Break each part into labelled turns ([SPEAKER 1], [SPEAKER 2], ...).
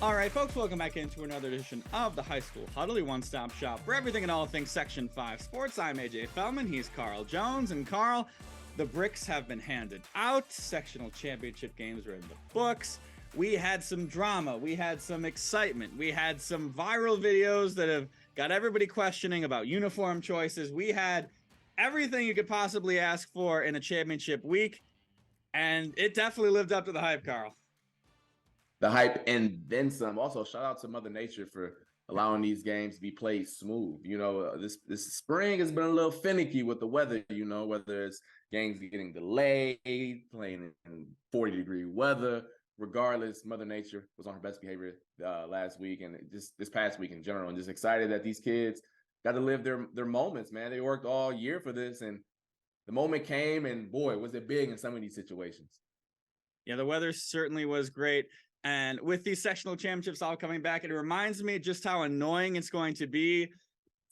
[SPEAKER 1] All right, folks, welcome back into another edition of the High School Huddle, your one-stop shop for everything and all things Section 5 sports. I'm AJ Feldman, he's Carl Jones, and Carl, the bricks have been handed out. Sectional championship games are in the books. We had some drama, we had some excitement, we had some viral videos that have got everybody questioning about uniform choices. We had everything you could possibly ask for in a championship week, and it definitely lived up to the hype, Carl.
[SPEAKER 2] The hype and then some. Also, shout out to Mother Nature for allowing these games to be played smooth. You know, this spring has been a little finicky with the weather, you know, whether it's games getting delayed, playing in 40-degree weather. Regardless, Mother Nature was on her best behavior last week and just this past week in general, and just excited that these kids got to live their moments, man. They worked all year for this, and the moment came, and boy, was it big in some of these situations.
[SPEAKER 1] Yeah, the weather certainly was great. And with these sectional championships all coming back, it reminds me just how annoying it's going to be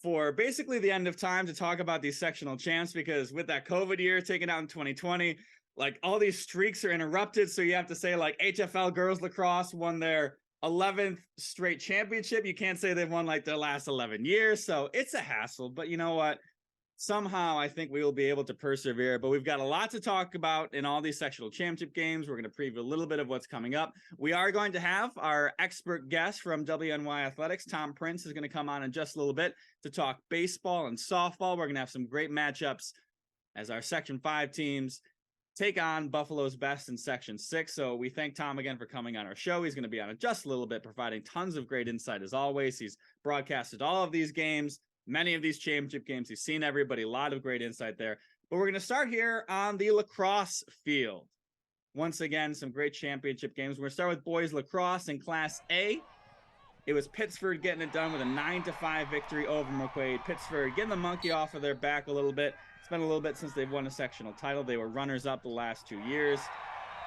[SPEAKER 1] for basically the end of time to talk about these sectional champs, because with that COVID year taken out in 2020, like all these streaks are interrupted. So you have to say like HFL girls lacrosse won their 11th straight championship. You can't say they've won like their last 11 years. So it's a hassle, but you know what? Somehow I think we will be able to persevere, but we've got a lot to talk about in all these sectional championship games. We're going to preview a little bit of what's coming up. We are going to have our expert guest from WNY Athletics, Tom Prince, is going to come on in just a little bit to talk baseball and softball. We're going to have some great matchups as our Section 5 teams take on Buffalo's best in Section 6. So we thank Tom again for coming on our show. He's going to be on it just a little bit, providing tons of great insight as always. He's broadcasted all of these games, many of these championship games. He's seen everybody, a lot of great insight there. But we're going to start here on the lacrosse field. Once again, some great championship games. We're going to start with boys lacrosse in Class A. It was Pittsford getting it done with a 9-5 victory over McQuaid. Pittsford getting the monkey off of their back a little bit. It's been a little bit since they've won a sectional title. They were runners-up the last 2 years.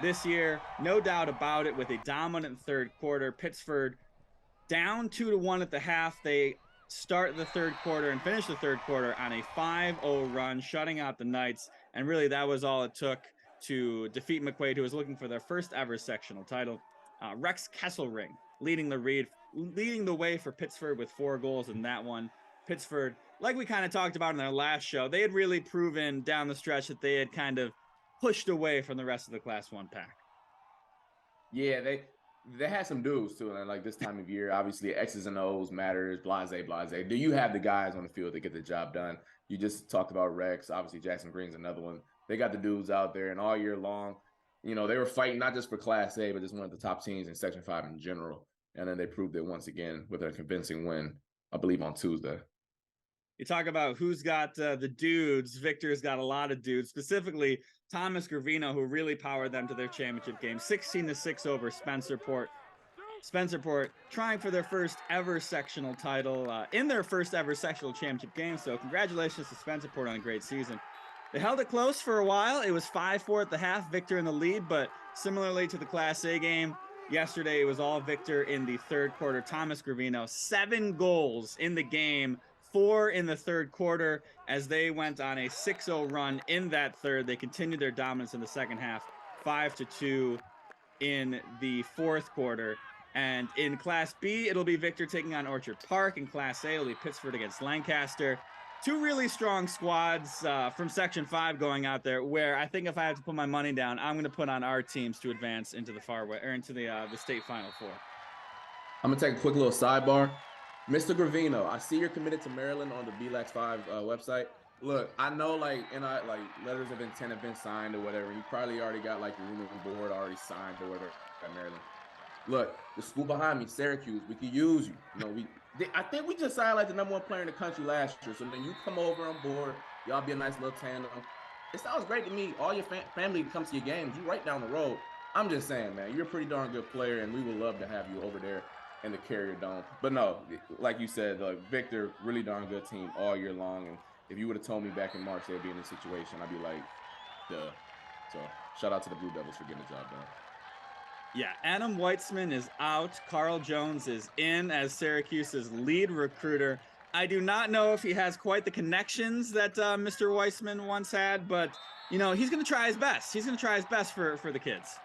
[SPEAKER 1] This year, no doubt about it, with a dominant third quarter. Pittsford down 2-1 at the half. They start the third quarter and finish the third quarter on a 5-0 run, shutting out the Knights. And really, that was all it took to defeat McQuaid, who was looking for their first ever sectional title. Rex Kesselring leading the way for Pittsford with 4 goals in that one. Pittsford, like we kind of talked about in our last show, they had really proven down the stretch that they had kind of pushed away from the rest of the Class 1 pack.
[SPEAKER 2] Yeah, they had some dudes too, and like this time of year, obviously X's and O's matters, blase. Do you have the guys on the field to get the job done? You just talked about Rex. Obviously, Jackson Green's another one. They got the dudes out there, and all year long, you know, they were fighting not just for Class A, but just one of the top teams in Section 5 in general. And then they proved it once again with a convincing win, I believe, on Tuesday.
[SPEAKER 1] You talk about who's got the dudes. Victor's got a lot of dudes, specifically Thomas Gravino, who really powered them to their championship game, 16-6 over Spencerport. Spencerport trying for their first ever sectional title in their first ever sectional championship game. So congratulations to Spencerport on a great season. They held it close for a while. It was 5-4 at the half, Victor in the lead, but similarly to the Class A game yesterday, it was all Victor in the third quarter. Thomas Gravino, 7 goals in the game, 4 in the third quarter, as they went on a 6-0 run in that third. They continued their dominance in the second half, 5-2 in the fourth quarter. And in Class B, it'll be Victor taking on Orchard Park. In Class A, it'll be Pittsford against Lancaster. 2 really strong squads from Section 5 going out there, where I think if I have to put my money down, I'm going to put on our teams to advance into the into the state Final Four.
[SPEAKER 2] I'm going to take a quick little sidebar. Mr. Gravino, I see you're committed to Maryland on the BLAX 5 website. Look, I know like letters of intent have been signed or whatever. You probably already got like your room and board already signed or whatever at Maryland. Look, the school behind me, Syracuse, we could use you. You know, I think we just signed like the #1 player in the country last year. So then you come over on board, y'all be a nice little tandem. It sounds great to me. All your family comes to your games. You right down the road. I'm just saying, man, you're a pretty darn good player, and we would love to have you over there in the Carrier Dome. But no, like you said, Victor, really darn good team all year long. And if you would have told me back in March they'd be in this situation, I'd be like, duh. So shout out to the Blue Devils for getting the job done.
[SPEAKER 1] Yeah, Adam Weitzman is out. Carl Jones is in as Syracuse's lead recruiter. I do not know if he has quite the connections that Mr. Weitzman once had, but, you know, he's going to try his best. He's going to try his best for the kids.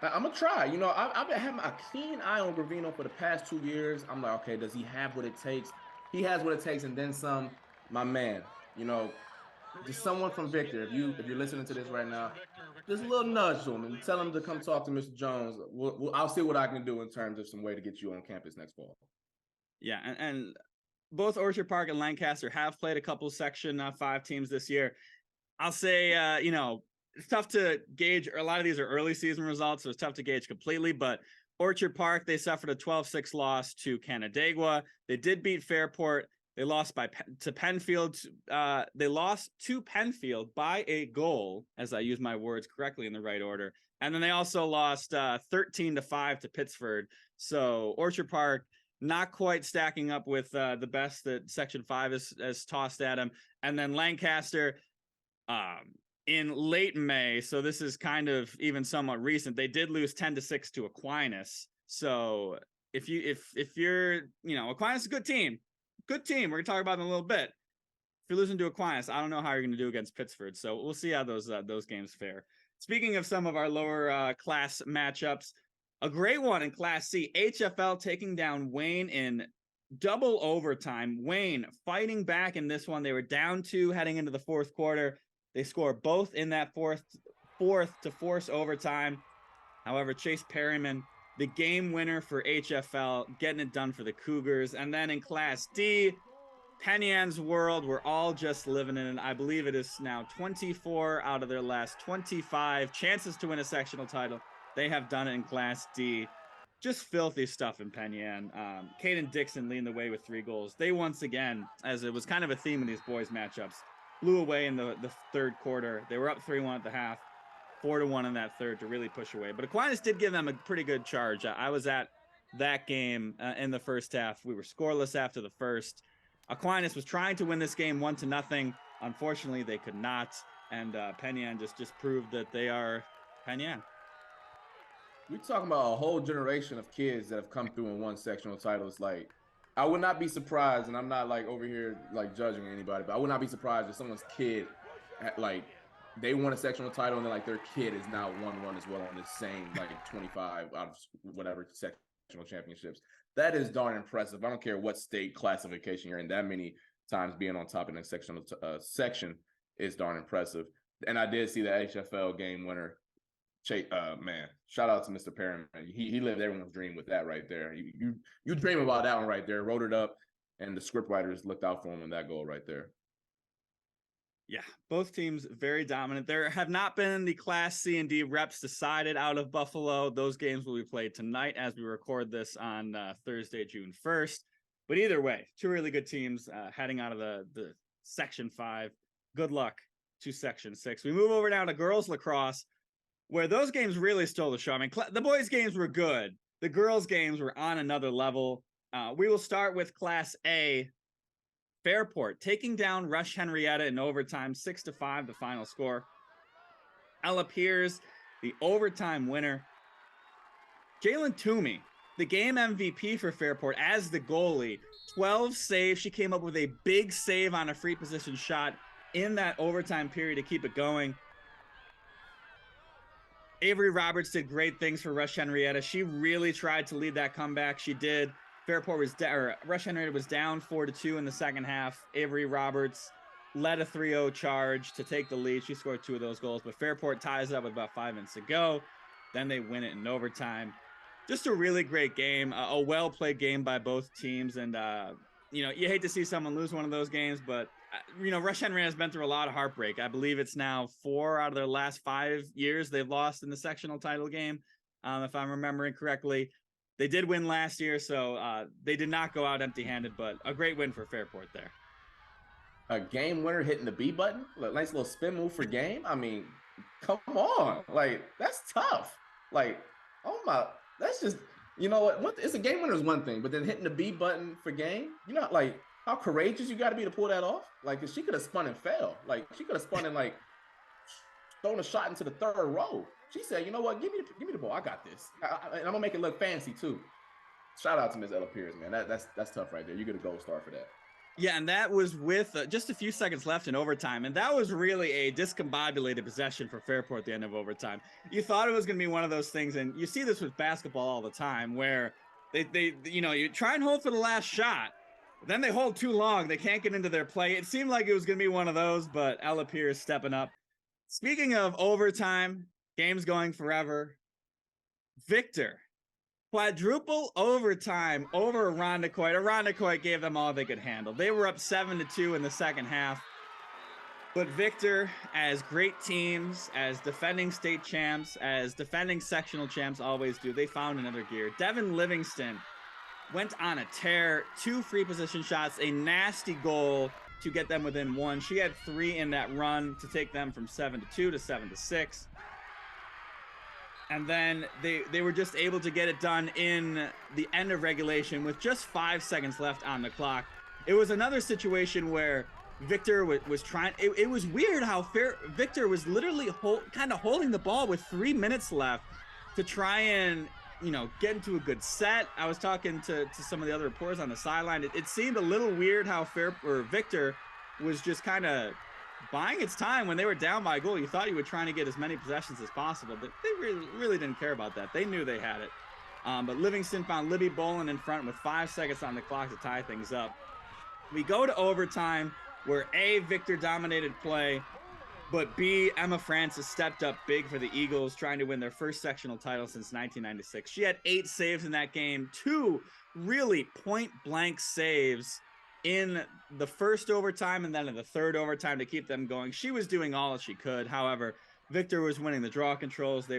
[SPEAKER 2] I'm gonna try. You know, I've been having a keen eye on Gravino for the past 2 years. I'm like, okay, does he have what it takes? He has what it takes, and then some. My man, you know, just someone from Victor. If you're listening to this right now, just a little nudge to him and tell him to come talk to Mr. Jones. I'll see what I can do in terms of some way to get you on campus next fall.
[SPEAKER 1] Yeah, and both Orchard Park and Lancaster have played a couple Section 5 teams this year. I'll say, you know, it's tough to gauge. A lot of these are early season results, so it's tough to gauge completely. But Orchard Park, they suffered a 12-6 loss to Canandaigua. They did beat Fairport. They lost to Penfield. They lost to Penfield by a goal, as I use my words correctly in the right order. And then they also lost 13-5 to Pittsford. So Orchard Park not quite stacking up with the best that Section 5 has tossed at them. And then Lancaster, in late May, so this is kind of even somewhat recent, they did lose 10-6 to Aquinas. So if you're, you know, Aquinas is a good team. We're gonna talk about them in a little bit. If you're losing to Aquinas, I don't know how you're gonna do against Pittsford. So we'll see how those games fare. Speaking of some of our lower class matchups, a great one in Class C, HFL taking down Wayne in double overtime. Wayne fighting back in this one. They were down 2 heading into the fourth quarter. They score both in that fourth to force overtime. However, Chase Perryman, the game winner for HFL, getting it done for the Cougars. And then in Class D, Penn Yan's World, we're all just living in it. I believe it is now 24 out of their last 25 chances to win a sectional title. They have done it in Class D. Just filthy stuff in Penn Yan. Caden Dixon leading the way with 3 goals. They once again, as it was kind of a theme in these boys matchups, blew away in the third quarter. They were up 3-1 at the half, 4-1 in that third to really push away. But Aquinas did give them a pretty good charge. I was at that game in the first half. We were scoreless after the first. Aquinas was trying to win this game 1-0. Unfortunately, they could not. And Penn Yan just proved that they are Penn Yan.
[SPEAKER 2] We're talking about a whole generation of kids that have come through and won sectional titles. Like, I would not be surprised, and I'm not like over here like judging anybody, but I would not be surprised if someone's kid, like, they won a sectional title and then like their kid is now won one as well on the same like 25 out of whatever sectional championships. That is darn impressive. I don't care what state classification you're in. That many times being on top in a sectional section is darn impressive. And I did see the HFL game winner. Man, shout out to Mr. Perryman. He lived everyone's dream with that right there. You dream about that one right there. Wrote it up, and the script writers looked out for him in that goal right there.
[SPEAKER 1] Yeah, both teams very dominant. There have not been the Class C and D reps decided out of Buffalo. Those games will be played tonight as we record this on Thursday, June 1st. But either way, 2 really good teams heading out of the Section 5. Good luck to Section 6. We move over now to girls lacrosse, where those games really stole the show. I mean, the boys' games were good. The girls' games were on another level. We will start with Class A. Fairport taking down Rush-Henrietta in overtime, 6-5, the final score. Ella Pierce, the overtime winner. Jalen Toomey, the game MVP for Fairport as the goalie, 12 saves. She came up with a big save on a free position shot in that overtime period to keep it going. Avery Roberts did great things for Rush-Henrietta. She really tried to lead that comeback. She did. Fairport was Rush-Henrietta was down 4-2 in the second half. Avery Roberts led a 3-0 charge to take the lead. She scored 2 of those goals, but Fairport ties up with about 5 minutes to go. Then they win it in overtime. Just a really great game, a well-played game by both teams. And, you know, you hate to see someone lose one of those games, but, you know, Rush-Henrietta has been through a lot of heartbreak. I believe it's now 4 out of their last 5 years they've lost in the sectional title game, if I'm remembering correctly. They did win last year, so they did not go out empty-handed, but a great win for Fairport there.
[SPEAKER 2] A game winner hitting the B button, a nice little spin move for game. I mean, come on, like that's tough. Like, oh my, that's just, you know what? It's a game winner is one thing, but then hitting the B button for game, you know, like how courageous you got to be to pull that off. Like, 'cause she could have spun and fell. Like, she could have spun and like thrown a shot into the third row. She said, you know what? Give me the ball. I got this. And I'm gonna make it look fancy too. Shout out to Miss Ella Pierce, man. That's tough right there. You get a gold star for that.
[SPEAKER 1] Yeah, and that was with just a few seconds left in overtime. And that was really a discombobulated possession for Fairport at the end of overtime. You thought it was going to be one of those things, and you see this with basketball all the time, where you try and hold for the last shot, then they hold too long. They can't get into their play. It seemed like it was going to be one of those, but Ella Pierce stepping up. Speaking of overtime, games going forever, Victor quadruple overtime over Irondequoit. Irondequoit gave them all they could handle. They were up 7-2 in the second half. But Victor, as great teams, as defending state champs, as defending sectional champs always do, they found another gear. Devin Livingston went on a tear, 2 free position shots, a nasty goal to get them within 1. She had 3 in that run to take them from 7-2 to 7-6. And then they were just able to get it done in the end of regulation with just 5 seconds left on the clock. It was another situation where Victor was trying. It was weird how Victor was literally kind of holding the ball with 3 minutes left to try and, get into a good set. I was talking to some of the other reporters on the sideline. It seemed a little weird how Victor was just kind of buying its time when they were down by a goal. You thought he would try to get as many possessions as possible, but they really didn't care about that. They knew they had it. But Livingston found Libby Bolin in front with 5 seconds on the clock to tie things up. We go to overtime where A, Victor dominated play, but B, Emma Francis stepped up big for the Eagles, trying to win their first sectional title since 1996. She had 8 saves in that game, 2 really point-blank saves in the first overtime and then in the third overtime to keep them going. She was doing all that she could. However, Victor was winning the draw controls.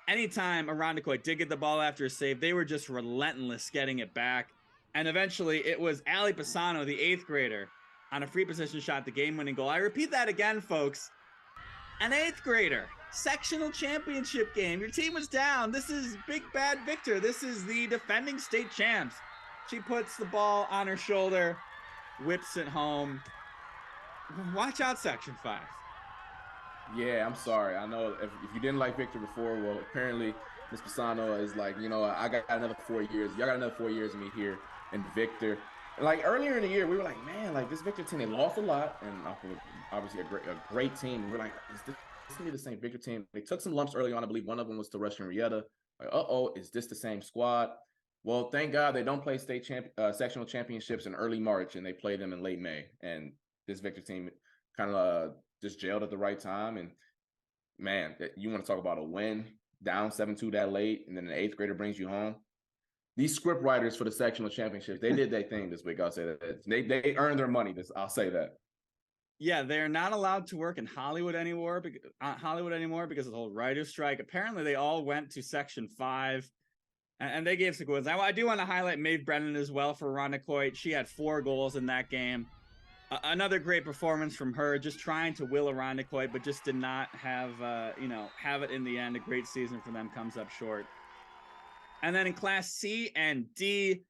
[SPEAKER 1] Anytime Irondequoit did get the ball after a save, they were just relentless getting it back. And eventually it was Allie Pisano, the 8th grader, on a free position shot, the game-winning goal. I repeat that again, folks. An 8th grader, sectional championship game. Your team was down. This is Big Bad Victor. This is the defending state champs. She puts the ball on her shoulder, whips it home. Watch out, Section 5.
[SPEAKER 2] Yeah, I'm sorry. I know if you didn't like Victor before, well, apparently Miss Pisano is like, I got another 4 years. Y'all got another 4 years of me here. And Victor, like earlier in the year, we were like, man, like this Victor team, they lost a lot. And obviously a great team. And we're like, is this going to be the same Victor team? They took some lumps early on. I believe one of them was to Rush-Henrietta. Like, is this the same squad? Well, thank God they don't play sectional championships in early March, and they play them in late May. And this Victor team kind of just jailed at the right time. And man, you want to talk about a win, down 7-2 that late, and then an 8th grader brings you home. These script writers for the sectional championships, they did their thing this week. I'll say that. They earned their money. I'll say that.
[SPEAKER 1] Yeah, they're not allowed to work in Hollywood anymore because of the whole writer's strike. Apparently, they all went to Section 5. And they gave some goals. I do want to highlight Maeve Brennan as well for Irondequoit. She had 4 goals in that game. Another great performance from her, just trying to will Irondequoit, but just did not have it in the end. A great season for them comes up short. And then in Class C and D,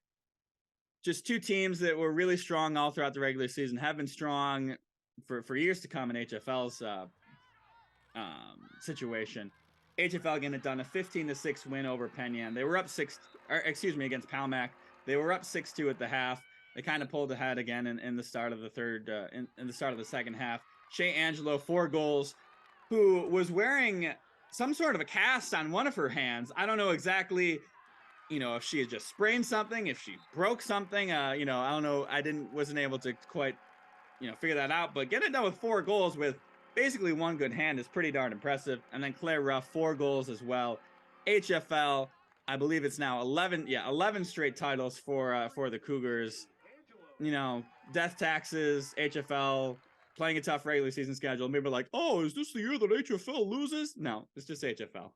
[SPEAKER 1] just 2 teams that were really strong all throughout the regular season, have been strong for years to come in HFL's situation. HFL getting it done, a 15-6 win over Penn Yan. They were up against Palmac. They were up 6-2 at the half. They kind of pulled ahead again in the start of the third, in the start of the second half. Shea Angelo, 4 goals, who was wearing some sort of a cast on one of her hands. I don't know exactly, if she had just sprained something, if she broke something. I don't know. Wasn't able to quite, figure that out. But getting it done with 4 goals with basically 1 good hand is pretty darn impressive. And then Claire Ruff, 4 goals as well. HFL, I believe it's now 11 straight titles for the Cougars. Death taxes, HFL, playing a tough regular season schedule. Maybe like, oh, is this the year that HFL loses? No, it's just HFL.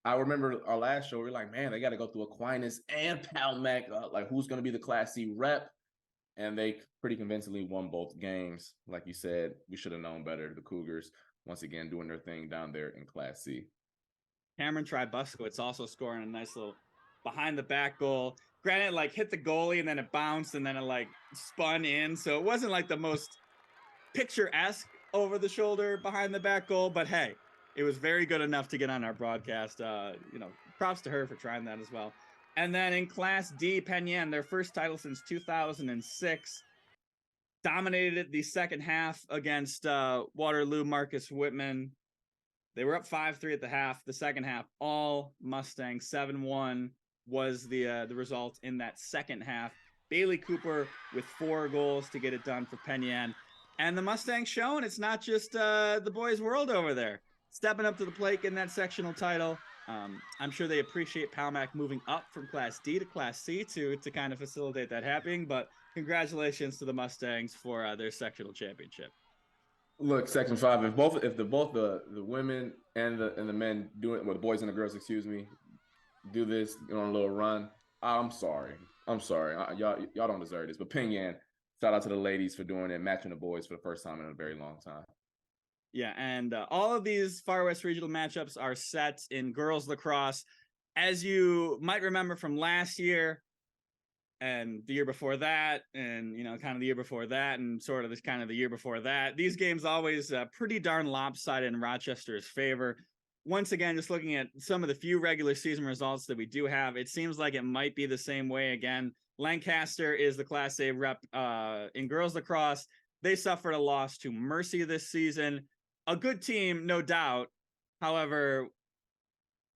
[SPEAKER 2] I remember our last show, we were like, man, they got to go through Aquinas and Palmac. Like, who's going to be the Class C rep? And they pretty convincingly won both games. Like you said, we should have known better. The Cougars, once again, doing their thing down there in Class C.
[SPEAKER 1] Cameron Tribuskowitz also scoring a nice little behind-the-back goal. Granted, hit the goalie, and then it bounced, and then it, spun in. So it wasn't, the most picturesque over-the-shoulder behind-the-back goal. But, hey, it was very good enough to get on our broadcast. Props to her for trying that as well. And then in Class D, Penn, their first title since 2006, dominated the second half against Waterloo Marcus Whitman. They were up 5-3 at the half. The second half, all Mustangs. 7-1 was the result in that second half. Bailey Cooper with 4 goals to get it done for Penn. And the Mustangs showing it's not just the boys' world over there. Stepping up to the plate in that sectional title. I'm sure they appreciate Palmac moving up from Class D to Class C to kind of facilitate that happening. But congratulations to the Mustangs for their sectional championship.
[SPEAKER 2] Look, Section 5. If both the women and the men do it, well, the boys and the girls, excuse me, do this on a little run, I'm sorry. Y'all don't deserve this. But Pyongyang, shout out to the ladies for doing it, matching the boys for the first time in a very long time.
[SPEAKER 1] Yeah, and all of these Far West Regional matchups are set in girls lacrosse. As you might remember from last year and the year before that, and, kind of the year before that, and sort of this kind of the year before that, these games always pretty darn lopsided in Rochester's favor. Once again, just looking at some of the few regular season results that we do have, it seems like it might be the same way again. Lancaster is the Class A rep in girls lacrosse. They suffered a loss to Mercy this season. A good team, no doubt. However,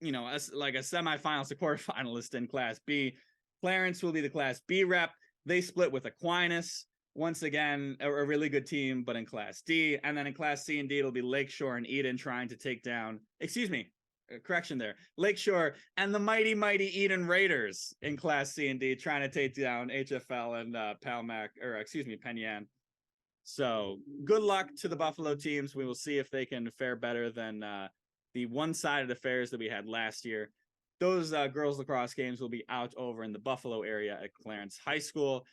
[SPEAKER 1] as like a semifinalist, a quarterfinalist in Class B. Clarence will be the Class B rep. They split with Aquinas. Once again, a really good team, but in Class D. And then in Class C and D, it'll be Lakeshore and Eden trying to take down, correction there, Lakeshore and the mighty Eden Raiders in Class C and D trying to take down HFL and Penn. So good luck to the Buffalo teams. We will see if they can fare better than the one-sided affairs that we had last year. Those girls lacrosse games will be out over in the Buffalo area at Clarence High School.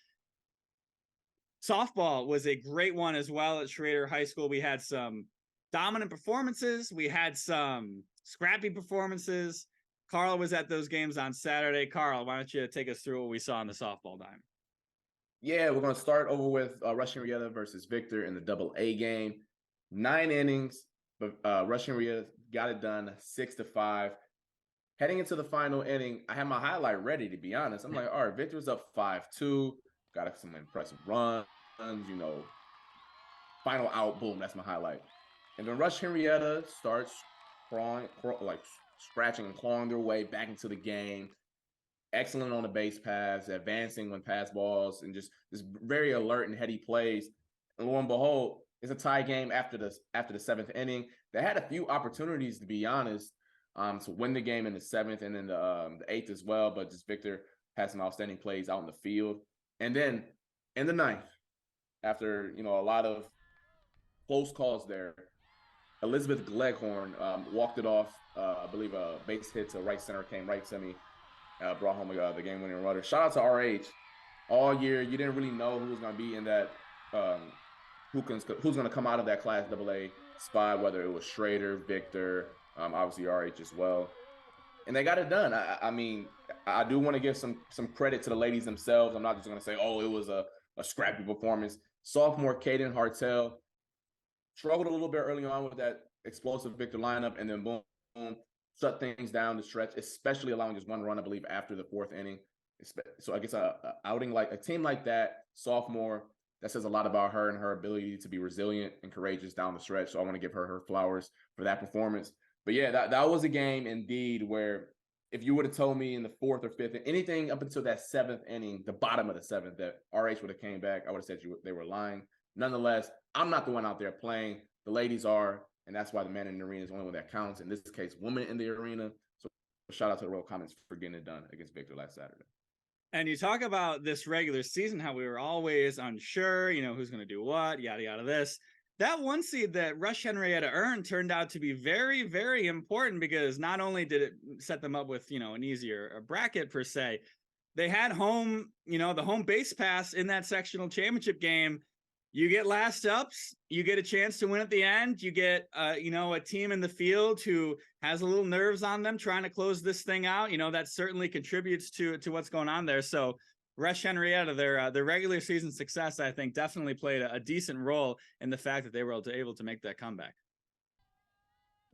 [SPEAKER 1] Softball was a great one as well at Schrader High School. We had some dominant performances. We had some scrappy performances. Carl was at those games on Saturday. Carl, why don't you take us through what we saw in the softball dime?
[SPEAKER 2] Yeah, we're going to start over with Rush-Henrietta versus Victor in the AA game. 9 innings, but Rush-Henrietta got it done 6-5. Heading into the final inning, I had my highlight ready, to be honest. I'm like, all right, Victor's up 5-2. Got some impressive runs, final out, boom, that's my highlight. And then Rush-Henrietta starts scratching and clawing their way back into the game. Excellent on the base paths, advancing when pass balls, and just very alert and heady plays. And lo and behold, it's a tie game after the 7th inning. They had a few opportunities, to be honest, to win the game in the 7th and then the 8th as well. But just Victor had some outstanding plays out in the field. And then in the 9th, after a lot of close calls there, Elizabeth Gleghorn walked it off. I believe a base hit to right center, came right semi. Brought home the game-winning runner. Shout out to RH. All year, you didn't really know who was going to be in that, who's going to come out of that Class AA spot, whether it was Schrader, Victor, obviously RH as well. And they got it done. I mean, I do want to give some credit to the ladies themselves. I'm not just going to say, oh, it was a scrappy performance. Sophomore Kaden Hartel struggled a little bit early on with that explosive Victor lineup, and then boom, shut things down the stretch, especially allowing just one run, I believe, after the 4th inning. So I guess a outing like a team like that, sophomore, that says a lot about her and her ability to be resilient and courageous down the stretch. So I want to give her flowers for that performance. But yeah, that was a game indeed where if you would have told me in the 4th or 5th, anything up until that 7th inning, the bottom of the 7th, that RH would have came back, I would have said they were lying. Nonetheless, I'm not the one out there playing. The ladies are. And that's why the man in the arena is the only one that counts. In this case, women in the arena. So shout out to the Royal Comments for getting it done against Victor last Saturday.
[SPEAKER 1] And you talk about this regular season, how we were always unsure, who's going to do what, yada, yada, this. That 1 seed that Rush-Henrietta earned turned out to be very, very important because not only did it set them up with, an easier bracket per se, they had home, the home base pass in that sectional championship game. You get last ups, you get a chance to win at the end. You get, a team in the field who has a little nerves on them trying to close this thing out. That certainly contributes to what's going on there. So Rush-Henrietta, their regular season success, I think, definitely played a decent role in the fact that they were able to make that comeback.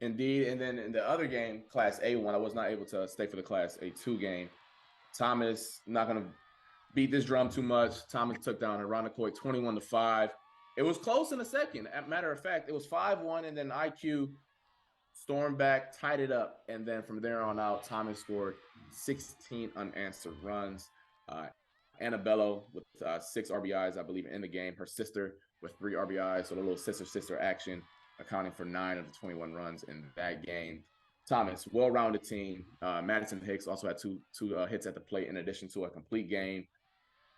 [SPEAKER 2] Indeed. And then in the other game, Class A1, I was not able to stay for the Class A2 game. Thomas, not going to beat this drum too much. Thomas took down Irondequoit 21-5. It was close in the second. As a matter of fact, it was 5-1, and then IQ stormed back, tied it up, and then from there on out, Thomas scored 16 unanswered runs. Annabello with 6 RBIs, I believe, in the game. Her sister with 3 RBIs, so the little sister action, accounting for 9 of the 21 runs in that game. Thomas, well-rounded team. Madison Hicks also had two hits at the plate in addition to a complete game.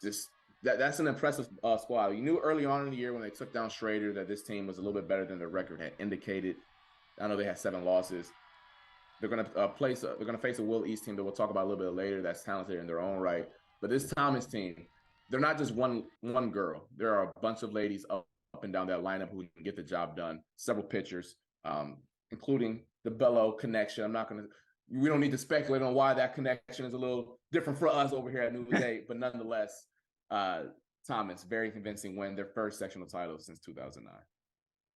[SPEAKER 2] Just that's an impressive squad. You knew early on in the year when they took down Schrader that this team was a little bit better than their record had indicated. I know they had 7 losses. They're going to face a Will East team that we'll talk about a little bit later that's talented in their own right. But this Thomas team, they're not just one girl. There are a bunch of ladies up and down that lineup who can get the job done. Several pitchers, including the Bello connection. We don't need to speculate on why that connection is a little different for us over here at New Day, but nonetheless, Thomas, very convincing win, their first sectional title since 2009.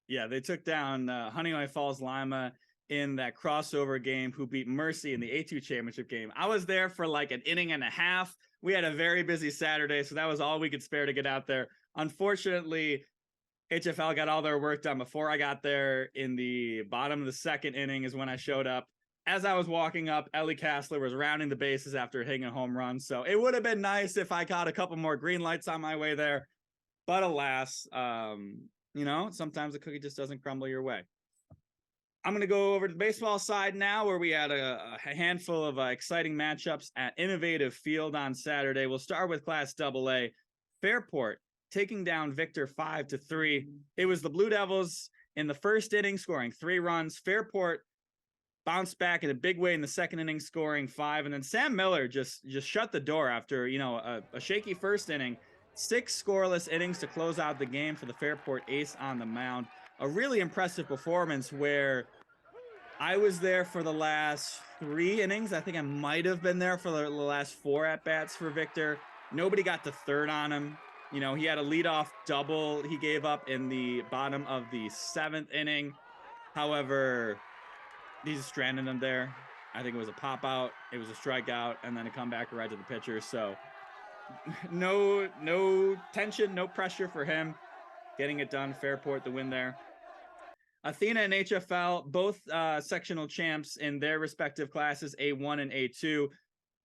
[SPEAKER 1] Yeah, they took down Honeywell Falls Lima in that crossover game, who beat Mercy in the A2 championship game. I was there for like an inning and a half. We had a very busy Saturday, so that was all we could spare to get out there. Unfortunately, HFL got all their work done before I got there. In the bottom of the second inning is when I showed up. As I was walking up, Ellie Kassler was rounding the bases after hitting a home run. So it would have been nice if I got a couple more green lights on my way there. But alas, sometimes the cookie just doesn't crumble your way. I'm going to go over to the baseball side now, where we had a handful of exciting matchups at Innovative Field on Saturday. We'll start with Class AA. Fairport taking down Victor 5-3. It was the Blue Devils in the first inning scoring 3 runs. Fairport bounced back in a big way in the second inning, scoring 5. And then Sam Miller just shut the door after, a shaky first inning. 6 scoreless innings to close out the game for the Fairport ace on the mound. A really impressive performance where I was there for the last 3 innings. I think I might have been there for the last 4 at-bats for Victor. Nobody got to third on him. He had a leadoff double he gave up in the bottom of the 7th inning. However, he just stranded him there. I think it was a pop-out. It was a strikeout, and then a comeback right to the pitcher. So no tension, no pressure for him. Getting it done. Fairport the win there. Athena and HFL, both sectional champs in their respective classes, A1 and A2.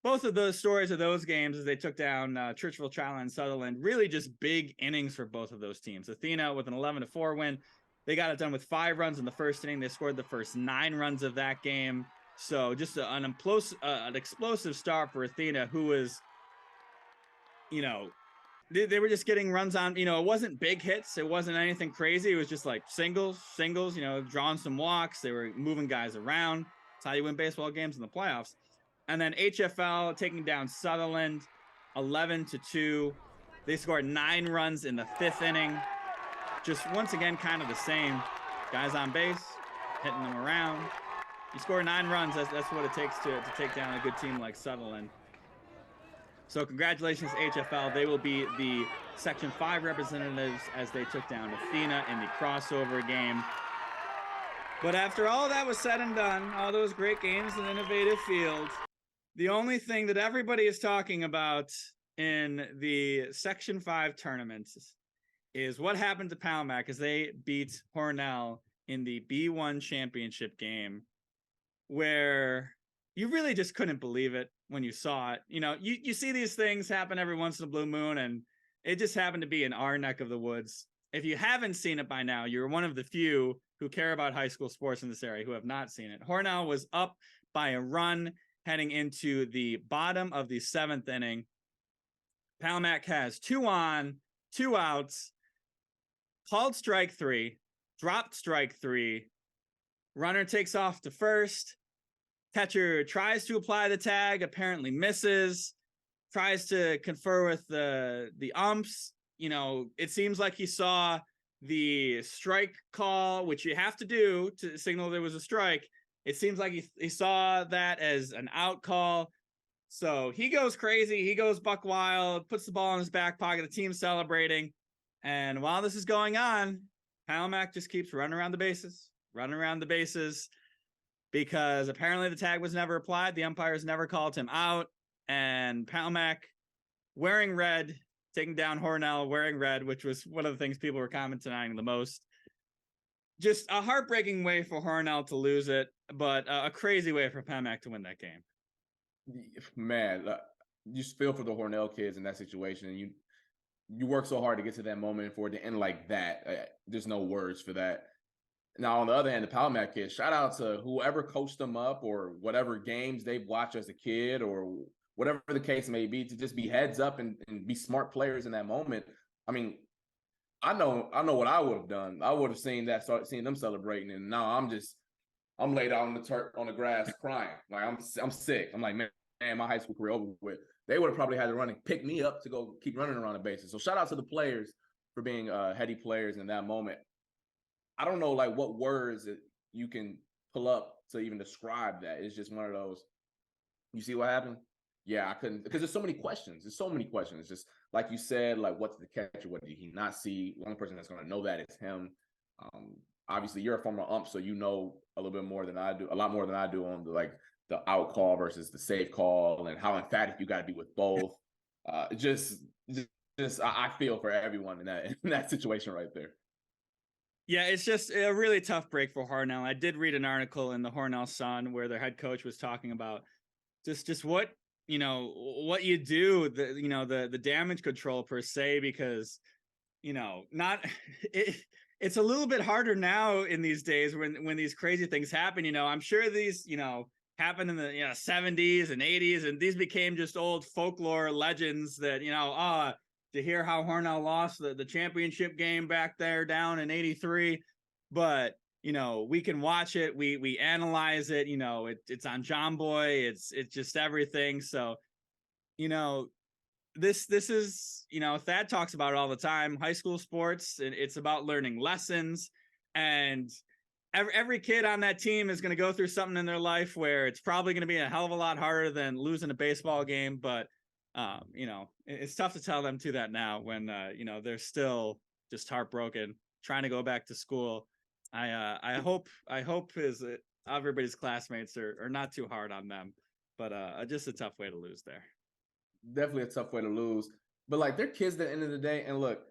[SPEAKER 1] Both of those stories of those games as they took down Churchville, Trowell, and Sutherland, really just big innings for both of those teams. Athena with an 11-4 win. They got it done with 5 runs in the first inning. They scored the first 9 runs of that game. So just an explosive start for Athena, who was, they were just getting runs on, it wasn't big hits. It wasn't anything crazy. It was just like singles, drawing some walks. They were moving guys around. That's how you win baseball games in the playoffs. And then HFL taking down Sutherland 11-2. They scored 9 runs in the 5th inning. Just once again, kind of the same. Guys on base, hitting them around. You score 9 runs, that's what it takes to take down a good team like Sutherland. So congratulations, HFL. They will be the Section 5 representatives as they took down Athena in the crossover game. But after all that was said and done, all those great games in Innovative Field, the only thing that everybody is talking about in the Section 5 tournaments is what happened to Palmac as they beat Hornell in the B1 championship game, where you really just couldn't believe it when you saw it. You see these things happen every once in a blue moon, and it just happened to be in our neck of the woods. If you haven't seen it by now, you're one of the few who care about high school sports in this area who have not seen it. Hornell was up by a run heading into the bottom of the 7th inning. Palmac has 2 on, 2 outs, called strike 3, dropped strike 3. Runner takes off to first. Catcher tries to apply the tag, apparently misses, tries to confer with the umps. It seems like he saw the strike call, which you have to do to signal there was a strike. It seems like he saw that as an out call. So he goes crazy. He goes buck wild, puts the ball in his back pocket. The team's celebrating. And while this is going on, Palmac just keeps running around the bases, because apparently the tag was never applied. The umpires never called him out. and Palmac wearing red, taking down Hornell wearing red, which was one of the things people were commenting on the most. Just a heartbreaking way for Hornell to lose it, but a crazy way for Palmac to win that game.
[SPEAKER 2] Man, you just feel for the Hornell kids in that situation, and you work so hard to get to that moment for it to end like that. There's no words for that. Now, on the other hand, the Palmac kids, shout out to whoever coached them up or whatever games they've watched as a kid or whatever the case may be, to just be heads up and be smart players in that moment. I mean, I know what I would have done. I would have seen them celebrating, and now I'm laid out on the grass crying. Like I'm sick. I'm like, man, my high school career over with. They would have probably had to run and pick me up to go keep running around the bases. So shout out to the players for being heady players in that moment. I don't know like what words that you can pull up to even describe that. It's just one of those. You see what happened? Yeah, I couldn't, because there's so many questions. There's so many questions. It's just like you said, like what's the catcher? What did he not see? The only person that's going to know that is him. Obviously, you're a former ump, so you know a little bit more than I do, a lot more than I do on the out call versus the safe call and how emphatic you got to be with both. Just I feel for everyone in that situation right there.
[SPEAKER 1] Yeah, it's just a really tough break for Hornell. I did read an article in the Hornell Sun where their head coach was talking about just what you do, the damage control per se, because it's a little bit harder now in these days when these crazy things happen. I'm sure these happened in the 70s and 80s, and these became just old folklore legends that to hear how Hornell lost the championship game back there down in 83. But, we can watch it. We analyze it. It's on John Boy. It's just everything. So, this is, Thad talks about it all the time. High school sports, it's about learning lessons. And every kid on that team is going to go through something in their life where it's probably going to be a hell of a lot harder than losing a baseball game. But it's tough to tell them to that now when, they're still just heartbroken, trying to go back to school. I hope everybody's classmates are not too hard on them, but just a tough way to lose there.
[SPEAKER 2] Definitely a tough way to lose. But like, they're kids at the end of the day. And look,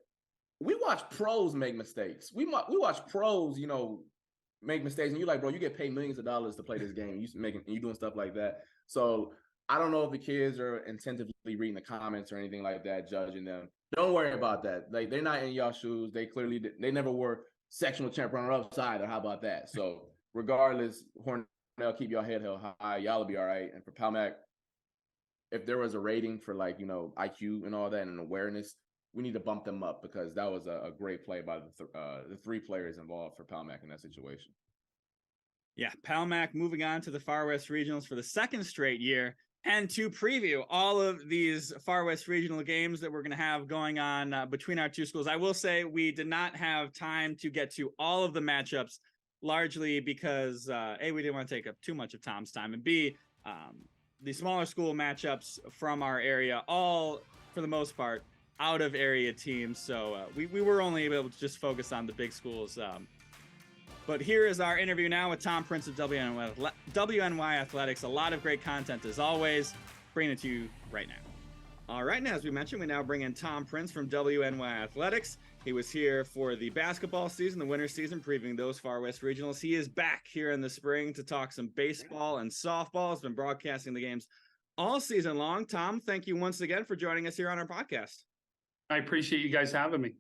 [SPEAKER 2] we watch pros make mistakes. We watch pros, make mistakes. And you're like, bro, you get paid millions of dollars to play this game. You doing stuff like that. So I don't know if the kids are intentively reading the comments or anything like that, judging them. Don't worry about that. Like, they're not in y'all shoes. They never were sectional champ runner-ups either. How about that? So regardless, Hornell, keep your head held high. Y'all will be all right. And for Palmac, if there was a rating for IQ and all that and awareness, we need to bump them up, because that was a great play by the three players involved for Palmac in that situation.
[SPEAKER 1] Yeah, Palmac moving on to the Far West Regionals for the second straight year. And to preview all of these Far West Regional games that we're going to have going on between our two schools, I will say we did not have time to get to all of the matchups, largely because, A, we didn't want to take up too much of Tom's time, and B, the smaller school matchups from our area, all, for the most part, out of area teams. So we were only able to just focus on the big schools. But here is our interview now with Tom Prince of WNY Athletics. A lot of great content as always. Bringing it to you right now. All right, now, as we mentioned, we now bring in Tom Prince from WNY Athletics. He was here for the basketball season, the winter season, previewing those Far West Regionals. He is back here in the spring to talk some baseball and softball. Has been broadcasting the games all season long. Tom, thank you once again for joining us here on our podcast.
[SPEAKER 3] I appreciate you guys having me.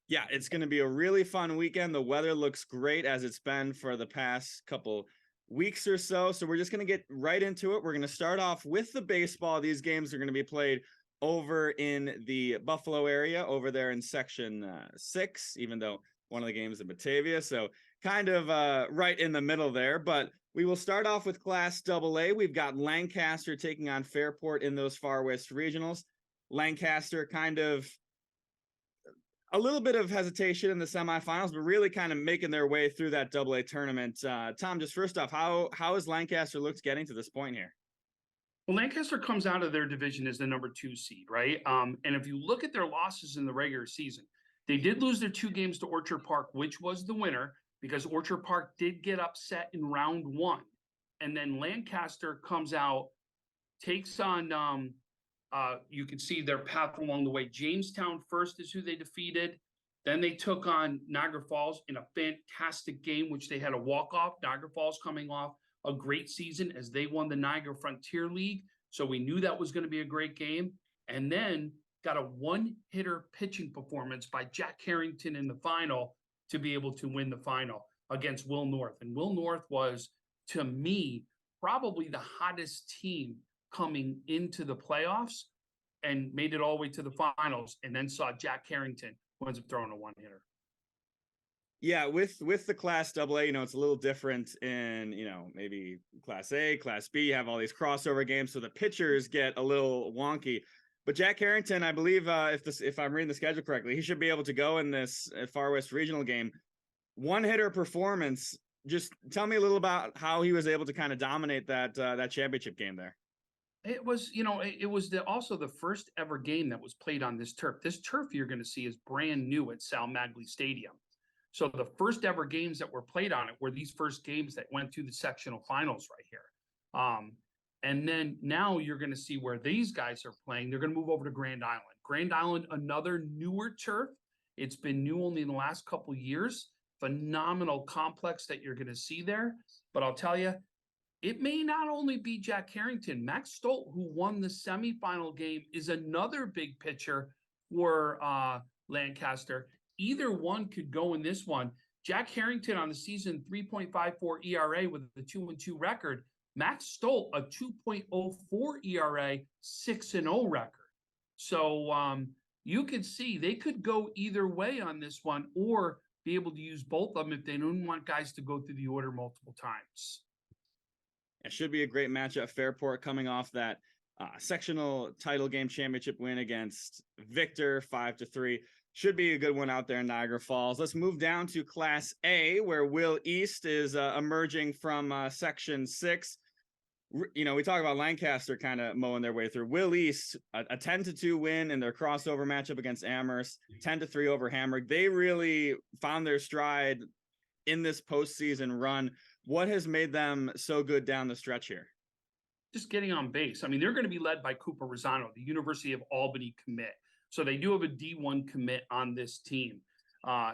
[SPEAKER 1] Yeah, it's going to be a really fun weekend. The weather looks great, as it's been for the past couple weeks or so. So we're just going to get right into it. We're going to start off with the baseball. These games are going to be played over in the Buffalo area, over there in Section 6, even though one of the games is in Batavia. So kind of right in the middle there. But we will start off with Class AA. We've got Lancaster taking on Fairport in those Far West Regionals. Lancaster kind of a little bit of hesitation in the semifinals, but really kind of making their way through that AA tournament. Tom, just first off, how has Lancaster looked getting to this point here?
[SPEAKER 3] Well, Lancaster comes out of their division as the number 2 seed, right? And if you look at their losses in the regular season, they did lose their 2 games to Orchard Park, which was the winner, because Orchard Park did get upset in round 1. And then Lancaster comes out takes on, you can see their path along the way. Jamestown first is who they defeated. Then they took on Niagara Falls in a fantastic game, which they had a walk-off. Niagara Falls coming off a great season as they won the Niagara Frontier League. So we knew that was going to be a great game. And then got a one-hitter pitching performance by Jack Harrington in the final to be able to win the final against Will North. And Will North was, to me, probably the hottest team coming into the playoffs and made it all the way to the finals, and then saw Jack Harrington who ends up throwing a one-hitter.
[SPEAKER 1] Yeah, with the Class AA, it's a little different in, maybe Class A, Class B, you have all these crossover games, so the pitchers get a little wonky. But Jack Harrington, I believe, if I'm reading the schedule correctly, he should be able to go in this Far West Regional game. One-hitter performance. Just tell me a little about how he was able to kind of dominate that championship game there.
[SPEAKER 3] It was, it was also the first ever game that was played on this turf. This turf you're going to see is brand new at Sal Maglie Stadium. So the first ever games that were played on it were these first games that went through the sectional finals right here. And then now you're going to see where these guys are playing. They're going to move over to Grand Island. Grand Island, another newer turf. It's been new only in the last couple of years. Phenomenal complex that you're going to see there. But I'll tell you, it may not only be Jack Harrington. Max Stolt, who won the semifinal game, is another big pitcher for Lancaster. Either one could go in this one. Jack Harrington on the season, 3.54 ERA with a 2-2 record. Max Stolt, a 2.04 ERA, 6-0 record. So you could see they could go either way on this one, or be able to use both of them if they don't want guys to go through the order multiple times.
[SPEAKER 1] It should be a great matchup. Fairport coming off that sectional title game championship win against Victor, 5-3. Should be a good one out there in Niagara Falls. Let's move down to Class A, where Will East is emerging from Section 6. We talk about Lancaster kind of mowing their way through. Will East, a 10-2 win in their crossover matchup against Amherst, 10-3 over Hamburg. They really found their stride in this postseason run. What has made them so good down the stretch here?
[SPEAKER 3] Just getting on base. I mean, they're going to be led by Cooper Rosano, the University of Albany commit. So they do have a D1 commit on this team.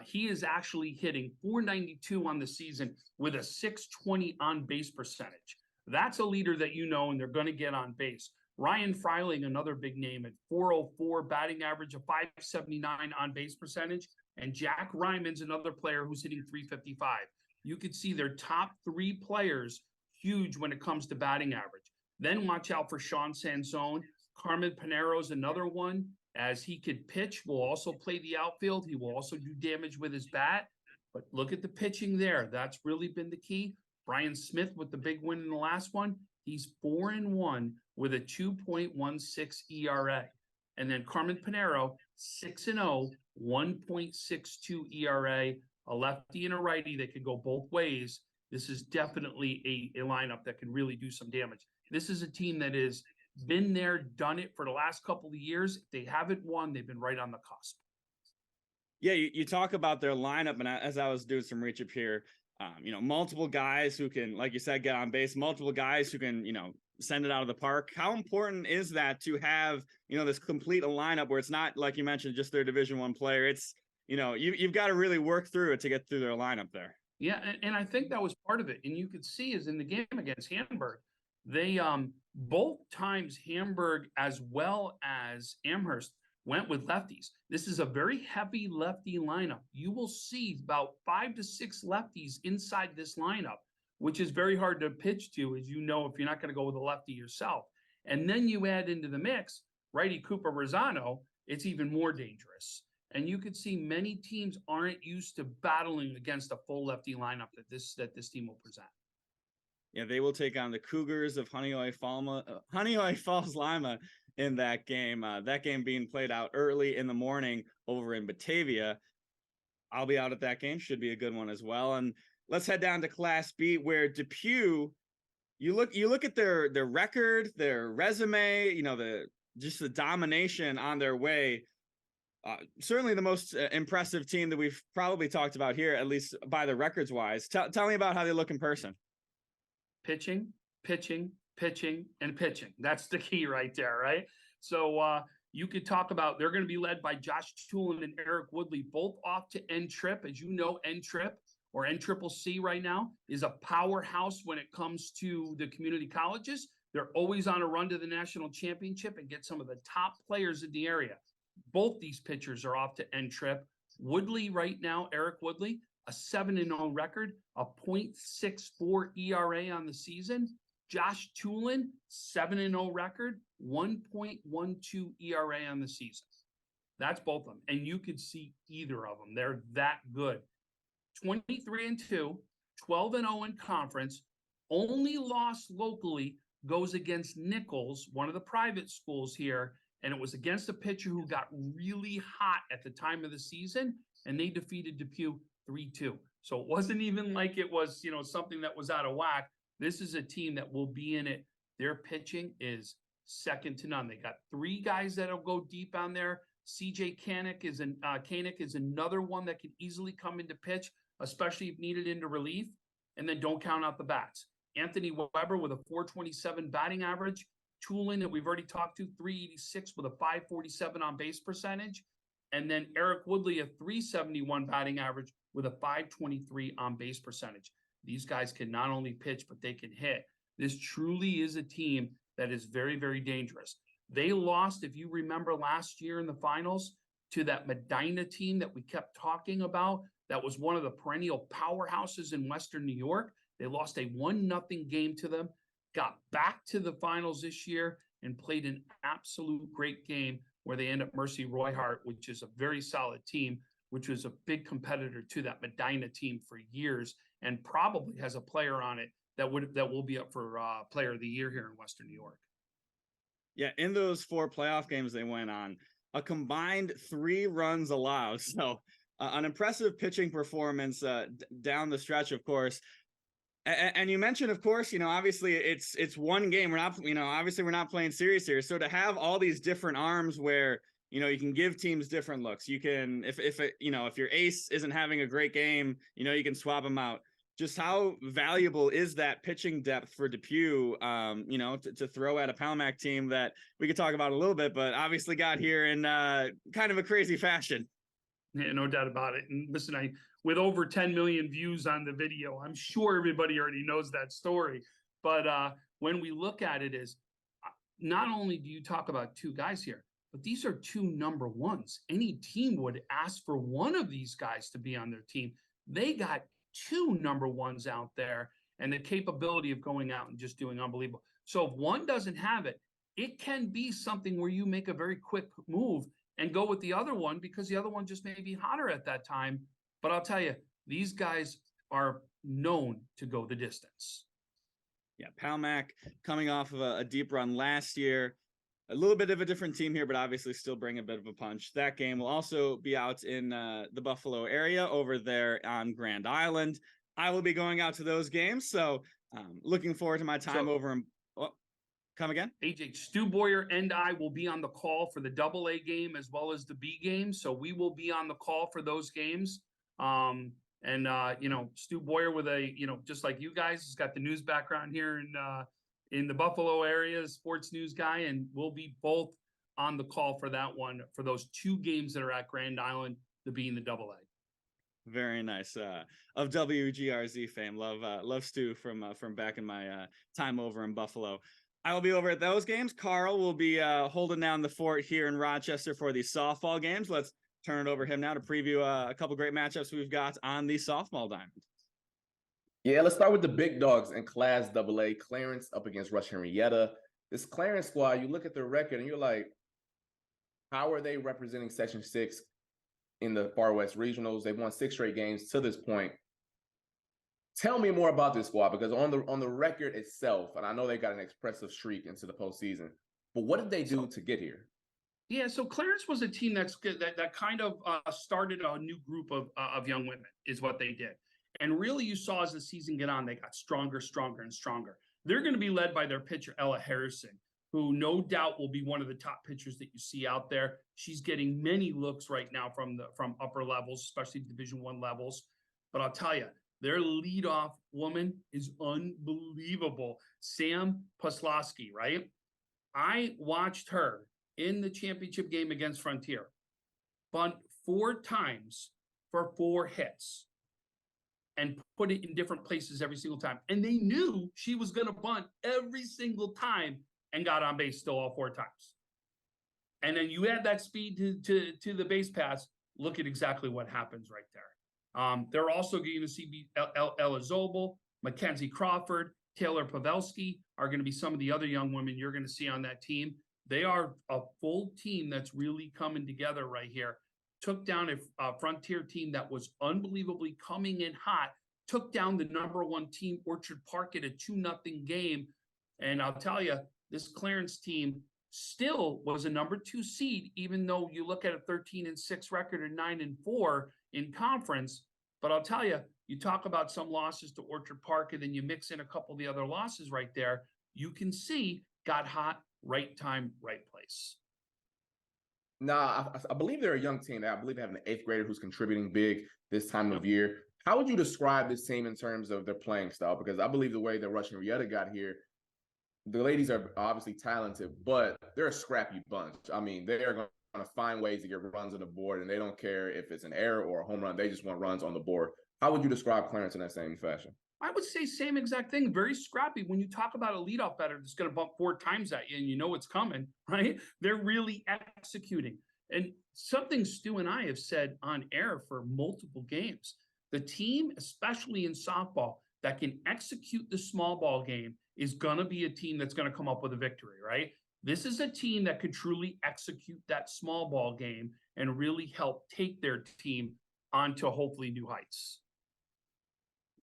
[SPEAKER 3] He is actually hitting .492 on the season with a .620 on base percentage. That's a leader that and they're going to get on base. Ryan Freiling, another big name, at .404 batting average, a .579 on base percentage. And Jack Ryman's another player who's hitting .355. You could see their top three players huge when it comes to batting average. Then watch out for Sean Sansone. Carmen Pinero's another one, as he could pitch, will also play the outfield. He will also do damage with his bat. But look at the pitching there. That's really been the key. Brian Smith with the big win in the last one. He's 4-1 with a 2.16 ERA. And then Carmen Pinero, 6-0, 1.62 ERA, a lefty and a righty that could go both ways. This is definitely a lineup that can really do some damage. This is a team that has been there, done it for the last couple of years. If they haven't won, they've been right on the cusp.
[SPEAKER 1] Yeah, you talk about their lineup, and as I was doing some reach up here, multiple guys who can, like you said, get on base, multiple guys who can, send it out of the park. How important is that to have, this complete lineup where it's not, like you mentioned, just their Division I player? It's, you've got to really work through it to get through their lineup there.
[SPEAKER 3] Yeah, and I think that was part of it. And you could see is in the game against Hamburg, they both times Hamburg as well as Amherst went with lefties. This is a very heavy lefty lineup. You will see about 5 to 6 lefties inside this lineup, which is very hard to pitch to, as if you're not going to go with a lefty yourself. And then you add into the mix righty Cooper Rosano, it's even more dangerous. And you could see many teams aren't used to battling against a full lefty lineup that this team will present.
[SPEAKER 1] Yeah, they will take on the Cougars of Honeoye Falls Lima in that game. That game being played out early in the morning over in Batavia. I'll be out at that game. Should be a good one as well. And let's head down to Class B, where Depew, you look at their record, their resume, just the domination on their way. Certainly the most impressive team that we've probably talked about here, at least by the records wise. Tell me about how they look in person.
[SPEAKER 3] Pitching, pitching, and pitching. That's the key right there, right? So you could talk about, they're going to be led by Josh Tulin and Eric Woodley, both off to N-Trip. As you know, N-Trip or NCCC right now is a powerhouse when it comes to the community colleges. They're always on a run to the national championship and get some of the top players in the area. Both these pitchers are off to N-Trip. Woodley right now, Eric Woodley, a 7-0 record, a .64 ERA on the season. Josh Tulin, 7-0 record, 1.12 ERA on the season. That's both of them. And you could see either of them. They're that good. 23-2, 12-0 in conference. Only loss locally goes against Nichols, one of the private schools here. And it was against a pitcher who got really hot at the time of the season, and they defeated Depew 3-2. So it wasn't even like it was, you know, something that was out of whack. This is a team that will be in it. Their pitching is second to none. They got 3 guys that'll go deep on there. CJ Kanik is another one that can easily come into pitch, especially if needed into relief. And then don't count out the bats. Anthony Weber with a .427 batting average. Tulin, that we've already talked to, .386 with a .547 on base percentage. And then Eric Woodley, a .371 batting average with a .523 on base percentage. These guys can not only pitch, but they can hit. This truly is a team that is very, very dangerous. They lost, if you remember last year in the finals, to that Medina team that we kept talking about. That was one of the perennial powerhouses in Western New York. They lost a 1-0 game to them, got back to the finals this year and played an absolute great game where they end up Mercy Royhart, which is a very solid team, which was a big competitor to that Medina team for years and probably has a player on it that will be up for player of the year here in Western New York.
[SPEAKER 1] Yeah, in those 4 playoff games they went on, a combined 3 runs allowed. So an impressive pitching performance down the stretch, of course. And you mentioned, of course, you know, obviously it's one game. We're not, you know, obviously we're not playing series here. So to have all these different arms where, you know, you can give teams different looks. You can, if you know, if your ace isn't having a great game, you know, you can swap them out. Just how valuable is that pitching depth for Depew, you know, to throw at a Palmac team that we could talk about a little bit, but obviously got here in kind of a crazy fashion.
[SPEAKER 3] Yeah, no doubt about it. And listen, with over 10 million views on the video, I'm sure everybody already knows that story. But when we look at it, is not only do you talk about 2 guys here, but these are 2 number ones. Any team would ask for one of these guys to be on their team. They got 2 number ones out there and the capability of going out and just doing unbelievable. So if one doesn't have it, it can be something where you make a very quick move and go with the other one because the other one just may be hotter at that time. But I'll tell you, these guys are known to go the distance.
[SPEAKER 1] Yeah, Palmac coming off of a deep run last year. A little bit of a different team here, but obviously still bring a bit of a punch. That game will also be out in the Buffalo area over there on Grand Island. I will be going out to those games, so looking forward to my time over in. Come again?
[SPEAKER 3] AJ, Stu Boyer and I will be on the call for the AA game as well as the B game. So we will be on the call for those games. You know, Stu Boyer with a, you know, just like you guys, has got the news background here in the Buffalo area, sports news guy, and we'll be both on the call for that one, for those 2 games that are at Grand Island, the B and the AA.
[SPEAKER 1] Very nice. Of WGRZ fame. Love Stu from back in my time over in Buffalo. I will be over at those games. Carl will be holding down the fort here in Rochester for the softball games. Let's turn it over to him now to preview a couple great matchups we've got on the softball diamond.
[SPEAKER 2] Yeah, let's start with the big dogs in Class AA. Clarence up against Rush-Henrietta. This Clarence squad, you look at their record and you're like, how are they representing Section 6 in the Far West Regionals? They've won 6 straight games to this point. Tell me more about this squad, because on the record itself, and I know they got an expressive streak into the postseason, but what did they do to get here?
[SPEAKER 3] Yeah, so Clarence was a team that kind of started a new group of young women, is what they did. And really, you saw as the season get on, they got stronger, and stronger. They're going to be led by their pitcher, Ella Harrison, who no doubt will be one of the top pitchers that you see out there. She's getting many looks right now from upper levels, especially Division I levels. But I'll tell you, Their leadoff woman is unbelievable. Sam Poslowski, right? I watched her in the championship game against Frontier bunt 4 times for 4 hits and put it in different places every single time. And they knew she was going to bunt every single time and got on base still all 4 times. And then you add that speed to the base pass, look at exactly what happens right there. They're also going to see Ella Zobel, Mackenzie Crawford, Taylor Pavelski are going to be some of the other young women you're going to see on that team. They are a full team that's really coming together right here. Took down a Frontier team that was unbelievably coming in hot, took down the #1 team, Orchard Park, at a 2-0 game. And I'll tell you, this Clarence team still was a #2 seed, even though you look at a 13-6 record and 9-4 in conference. But I'll tell you, you talk about some losses to Orchard Park, and then you mix in a couple of the other losses right there. You can see got hot, right time, right place.
[SPEAKER 2] Nah, I believe they're a young team. I believe they have an 8th grader who's contributing big this time of year. How would you describe this team in terms of their playing style? Because I believe the way that Rush-Henrietta got here, the ladies are obviously talented, but they're a scrappy bunch. I mean, they are going to find ways to get runs on the board, and they don't care if it's an error or a home run. They just want runs on the board. How would you describe Clarence in that same fashion?
[SPEAKER 3] I would say same exact thing. Very scrappy. When you talk about a leadoff batter that's going to bump 4 times at you and you know it's coming, right? They're really executing. And something Stu and I have said on air for multiple games. The team, especially in softball, that can execute the small ball game is going to be a team that's going to come up with a victory, right? This is a team that could truly execute that small ball game and really help take their team onto hopefully new heights.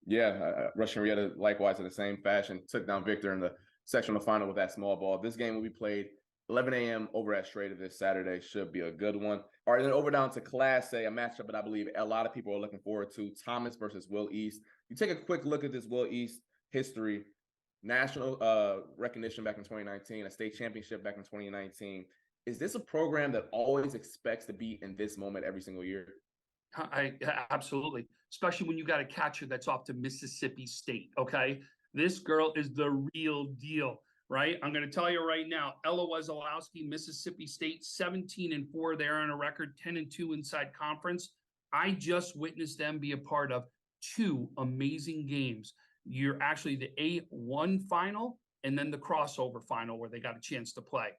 [SPEAKER 2] Yeah, Rush-Henrietta, likewise, in the same fashion, took down Victor in the sectional final with that small ball. This game will be played 11 a.m. over at Schrader this Saturday. Should be a good one. All right, then over down to Class A, a matchup that I believe a lot of people are looking forward to, Thomas versus Will East. You take a quick look at this Will East history, national recognition back in 2019, a state championship back in 2019. Is this a program that always expects to be in this moment every single year?
[SPEAKER 3] Absolutely, especially when you got a catcher that's off to Mississippi State. Okay, this girl is the real deal, right? I'm going to tell you right now, Ella Wezolowski, Mississippi State, 17-4. They're on a record 10-2 inside conference. I just witnessed them be a part of 2 amazing games. You're actually the A1 final and then the crossover final where they got a chance to play.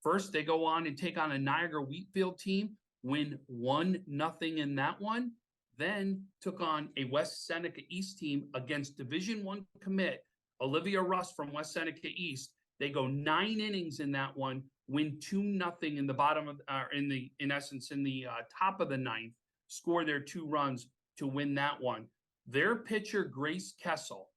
[SPEAKER 3] First, they go on and take on a Niagara Wheatfield team, win 1-0 in that one, then took on a West Seneca East team against Division I commit Olivia Russ from West Seneca East. They go 9 innings in that one, win 2-0 in the bottom of, in the top of the 9th, score their 2 runs to win that one. Their pitcher, Grace Kessel,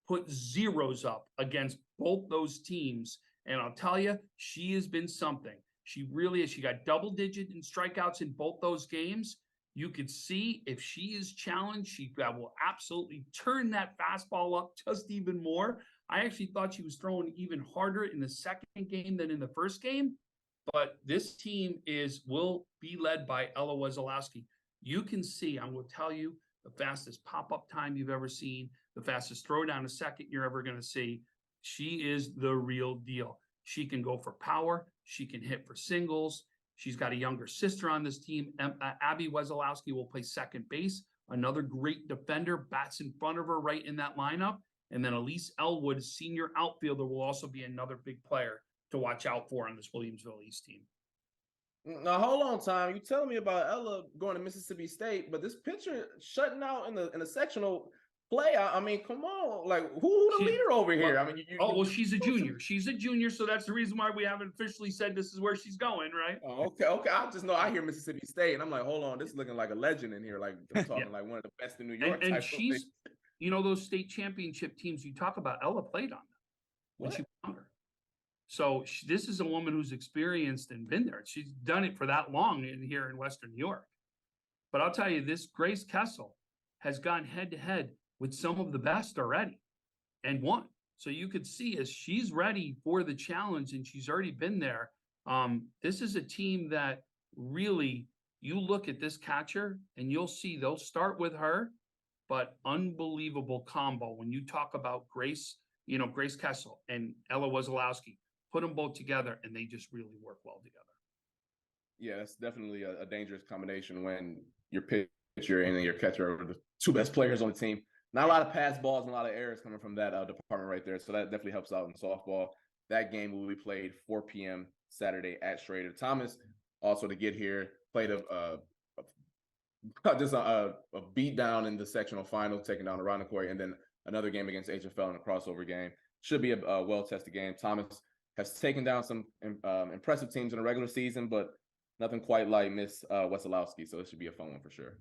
[SPEAKER 3] put zeros up against both those teams. And I'll tell you, she has been something. She really is. She got double-digit in strikeouts in both those games. You could see if she is challenged, she will absolutely turn that fastball up just even more. I actually thought she was throwing even harder in the second game than in the first game. But this team will be led by Ella Wezolowski. You can see, I'm going to tell you, the fastest pop-up time you've ever seen, the fastest throw down a second you're ever going to see. She is the real deal. She can go for power. She can hit for singles. She's got a younger sister on this team. Abby Wezolowski will play second base. Another great defender, bats in front of her right in that lineup. And then Elise Elwood, senior outfielder, will also be another big player to watch out for on this Williamsville East team.
[SPEAKER 2] Now, hold on, Tom. You telling me about Ella going to Mississippi State, but this pitcher shutting out in the sectional play. I mean, come on, like who the leader over here? I mean,
[SPEAKER 3] she's a junior. She's a junior, so that's the reason why we haven't officially said this is where she's going, right?
[SPEAKER 2] Oh, okay. I just know I hear Mississippi State, and I'm like, hold on, this is looking like a legend in here. Like I'm talking like one of the best in New York.
[SPEAKER 3] And she's, those state championship teams you talk about. Ella played on them when she was younger. So this is a woman who's experienced and been there. She's done it for that long here in Western New York. But I'll tell you, this Grace Kessel has gone head to head with some of the best already and won. So you could see as she's ready for the challenge and she's already been there. This is a team that really, you look at this catcher and you'll see they'll start with her, but unbelievable combo. When you talk about Grace, Grace Kessel and Ella Wazalowski, put them both together and they just really work well together.
[SPEAKER 2] Yeah, that's definitely a dangerous combination when your pitcher and your catcher are the two best players on the team. Not a lot of pass balls and a lot of errors coming from that department right there. So that definitely helps out in softball. That game will be played 4 p.m. Saturday at Schrader. Thomas, also to get here, played just a beat down in the sectional final, taking down Irondequoit, and then another game against HFL in a crossover game. Should be a well-tested game. Thomas has taken down some impressive teams in the regular season, but nothing quite like Miss Wesolowski, so it should be a fun one for sure.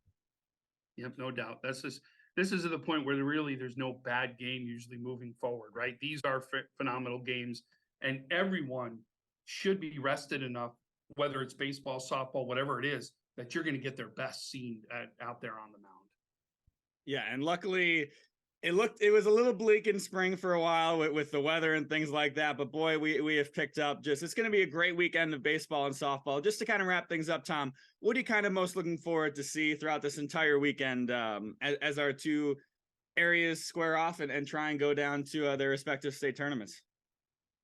[SPEAKER 3] Yep, no doubt. This is at the point where there's no bad game usually moving forward, right? These are phenomenal games, and everyone should be rested enough, whether it's baseball, softball, whatever it is, that you're going to get their best seen out there on the mound.
[SPEAKER 1] Yeah, and luckily it was a little bleak in spring for a while with the weather and things like that, but boy, we have picked up. It's going to be a great weekend of baseball and softball. Just to kind of wrap things up, Tom, what are you kind of most looking forward to see throughout this entire weekend as our two areas square off and try and go down to their respective state tournaments?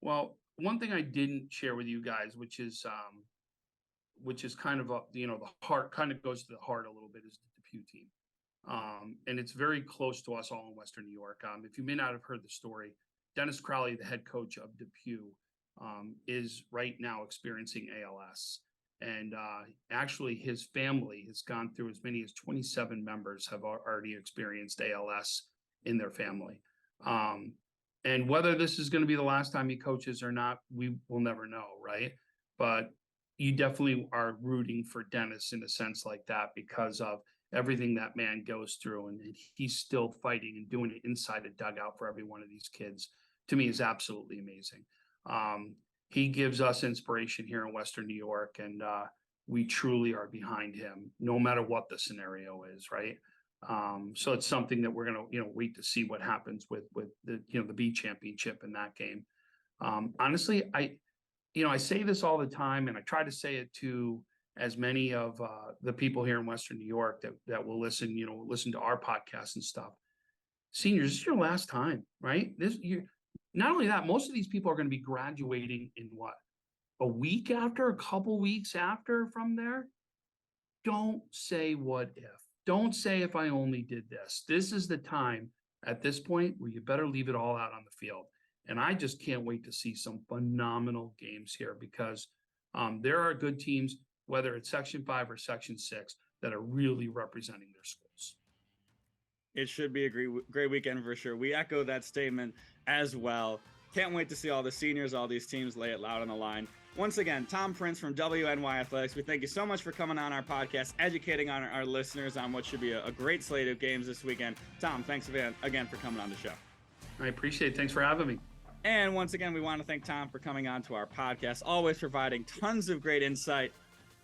[SPEAKER 3] Well, one thing I didn't share with you guys, which is kind of the heart, kind of goes to the heart a little bit, is the Depew team. And it's very close to us all in Western New York. If you may not have heard the story, Dennis Crowley, the head coach of Depew, is right now experiencing ALS. And actually his family has gone through as many as 27 members have already experienced ALS in their family. And whether this is going to be the last time he coaches or not, we will never know, right? But you definitely are rooting for Dennis in a sense like that because of everything that man goes through, and he's still fighting and doing it inside a dugout for every one of these kids. To me, is absolutely amazing. He gives us inspiration here in Western New York, and we truly are behind him, no matter what the scenario is, right? So it's something that we're gonna, wait to see what happens with the, the B championship in that game. Honestly, I say this all the time, and I try to say it to as many of the people here in Western New York that will listen to our podcast and stuff. Seniors, this is your last time, right? Not only that, most of these people are going to be graduating in what, a week after, a couple weeks after from there. Don't say what if. Don't say if I only did this. This is the time at this point where you better leave it all out on the field. And I just can't wait to see some phenomenal games here because there are good teams, whether it's Section 5 or Section 6, that are really representing their schools.
[SPEAKER 1] It should be a great weekend for sure. We echo that statement as well. Can't wait to see all the seniors, all these teams lay it loud on the line. Once again, Tom Prince from WNY Athletics, we thank you so much for coming on our podcast, educating our listeners on what should be a great slate of games this weekend. Tom, thanks again for coming on the show.
[SPEAKER 3] I appreciate it. Thanks for having me.
[SPEAKER 1] And once again, we want to thank Tom for coming on to our podcast, always providing tons of great insight.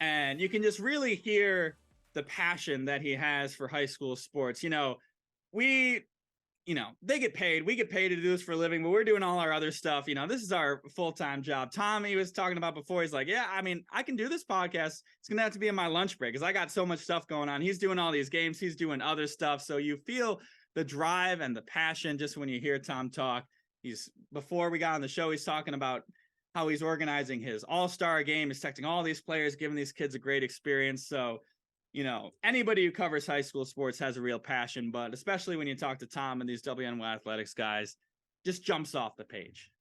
[SPEAKER 1] And you can just really hear the passion that he has for high school sports. They get paid. We get paid to do this for a living, but we're doing all our other stuff. This is our full-time job. Tom, he was talking about before, he's like, yeah, I can do this podcast. It's going to have to be in my lunch break because I got so much stuff going on. He's doing all these games. He's doing other stuff. So you feel the drive and the passion just when you hear Tom talk. Before we got on the show, he's talking about how he's organizing his all-star game. He's texting all these players, giving these kids a great experience. So, anybody who covers high school sports has a real passion, but especially when you talk to Tom and these WNY Athletics guys, just jumps off the page.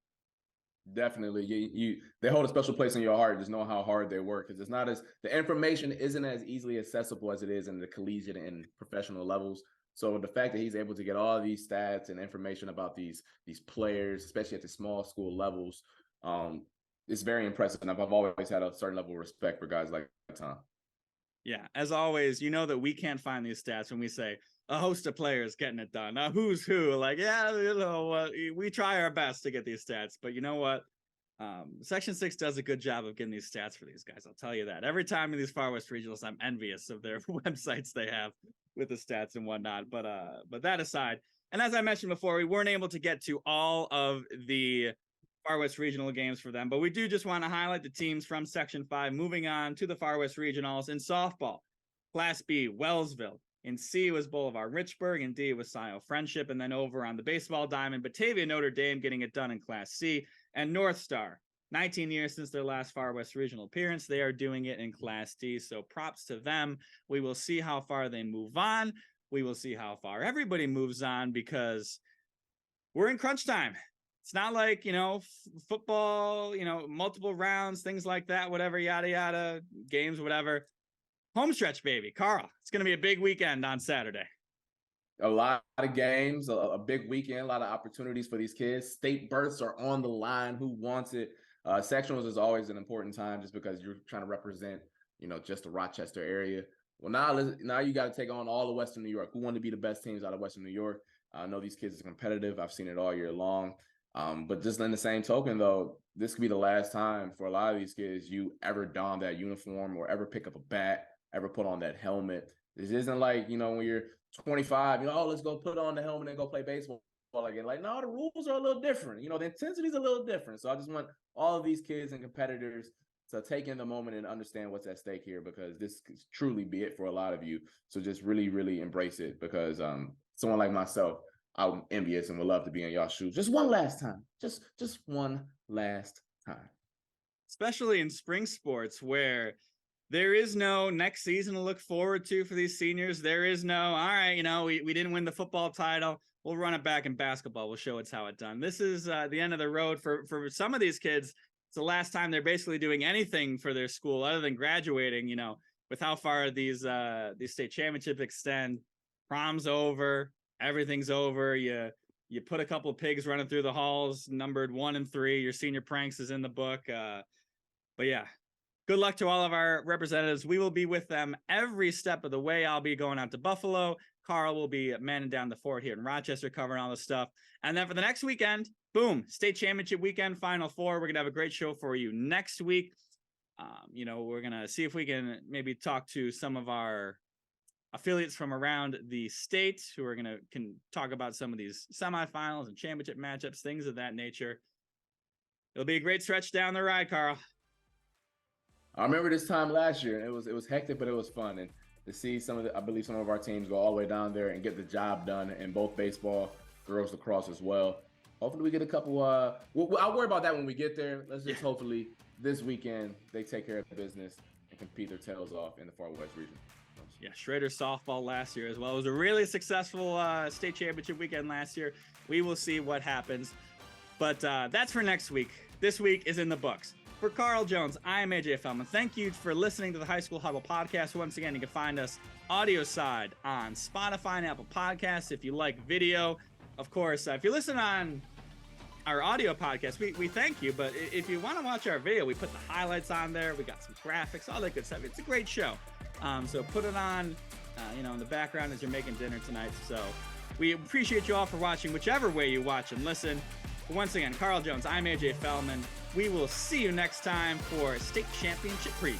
[SPEAKER 2] Definitely. They hold a special place in your heart. Just know how hard they work because the information isn't as easily accessible as it is in the collegiate and professional levels. So the fact that he's able to get all of these stats and information about these players, especially at the small school levels, is very impressive. And I've always had a certain level of respect for guys like Tom.
[SPEAKER 1] Yeah, as always, that we can't find these stats when we say a host of players getting it done. Now, who's who? Like, we try our best to get these stats, but you know what? Section 6 does a good job of getting these stats for these guys. I'll tell you that. Every time in these Far West Regionals, I'm envious of their websites they have with the stats and whatnot. But that aside, and as I mentioned before, we weren't able to get to all of the Far West Regional games for them, but we do just want to highlight the teams from Section 5 moving on to the Far West Regionals in softball. Class B, Wellsville, In C was Boulevard Richburg, and D was Scioto Friendship. And then over on the baseball diamond, Batavia Notre Dame getting it done in Class C, and North Star, 19 years since their last Far West Regional appearance, they are doing it in Class D. So props to them. We will see how far they move on. We will see how far everybody moves on, because we're in crunch time. It's not like, football, multiple rounds, things like that, whatever, yada, yada, games, whatever. Home stretch, baby. Carl, it's going to be a big weekend on Saturday.
[SPEAKER 2] A lot of games, a big weekend, a lot of opportunities for these kids. State berths are on the line. Who wants it? Sectionals is always an important time, just because you're trying to represent, just the Rochester area. Well, now you got to take on all of Western New York. Who want to be the best teams out of Western New York? I know these kids are competitive. I've seen it all year long. But just in the same token, though, this could be the last time for a lot of these kids you ever don that uniform or ever pick up a bat, ever put on that helmet. This isn't like, when you're 25, let's go put on the helmet and go play baseball again. Like, no, the rules are a little different. The intensity's a little different. So I just want all of these kids and competitors to take in the moment and understand what's at stake here, because this could truly be it for a lot of you. So just really, really embrace it, because someone like myself, I'm envious and would love to be in y'all's shoes just one last time. Just one last time.
[SPEAKER 1] Especially in spring sports, where there is no next season to look forward to for these seniors. There is no, all right, we didn't win the football title. We'll run it back in basketball. We'll show it's how it's done. This is the end of the road for some of these kids. It's the last time they're basically doing anything for their school other than graduating, with how far these state championships extend. Prom's over. Everything's over. You put a couple of pigs running through the halls, numbered 1 and 3. Your senior pranks is in the book. But yeah, good luck to all of our representatives. We will be with them every step of the way. I'll be going out to Buffalo. Carl will be manning down the fort here in Rochester, covering all this stuff. And then for the next weekend, boom, state championship weekend, Final Four. We're going to have a great show for you next week. We're going to see if we can maybe talk to some of our affiliates from around the state who are can talk about some of these semifinals and championship matchups, things of that nature. It'll be a great stretch down the ride, Carl.
[SPEAKER 2] I remember this time last year, and it was hectic, but it was fun. And to see I believe some of our teams go all the way down there and get the job done in both baseball, girls lacrosse as well. Hopefully we get a couple, I'll worry about that when we get there. Let's just hopefully this weekend they take care of business and compete their tails off in the Far West region.
[SPEAKER 1] Yeah, Schrader softball last year as well. It was a really successful state championship weekend last year. We will see what happens. But that's for next week. This week is in the books. For Carl Jones, I am AJ Feldman. Thank you for listening to the High School Huddle podcast. Once again, you can find us audio side on Spotify and Apple Podcasts. If you like video, of course, if you listen on our audio podcast, we thank you. But if you want to watch our video, we put the highlights on there. We got some graphics, all that good stuff. It's a great show. So put it on, in the background as you're making dinner tonight. So we appreciate you all for watching, whichever way you watch and listen. But once again, Carl Jones, I'm AJ Feldman. We will see you next time for State Championship Preview.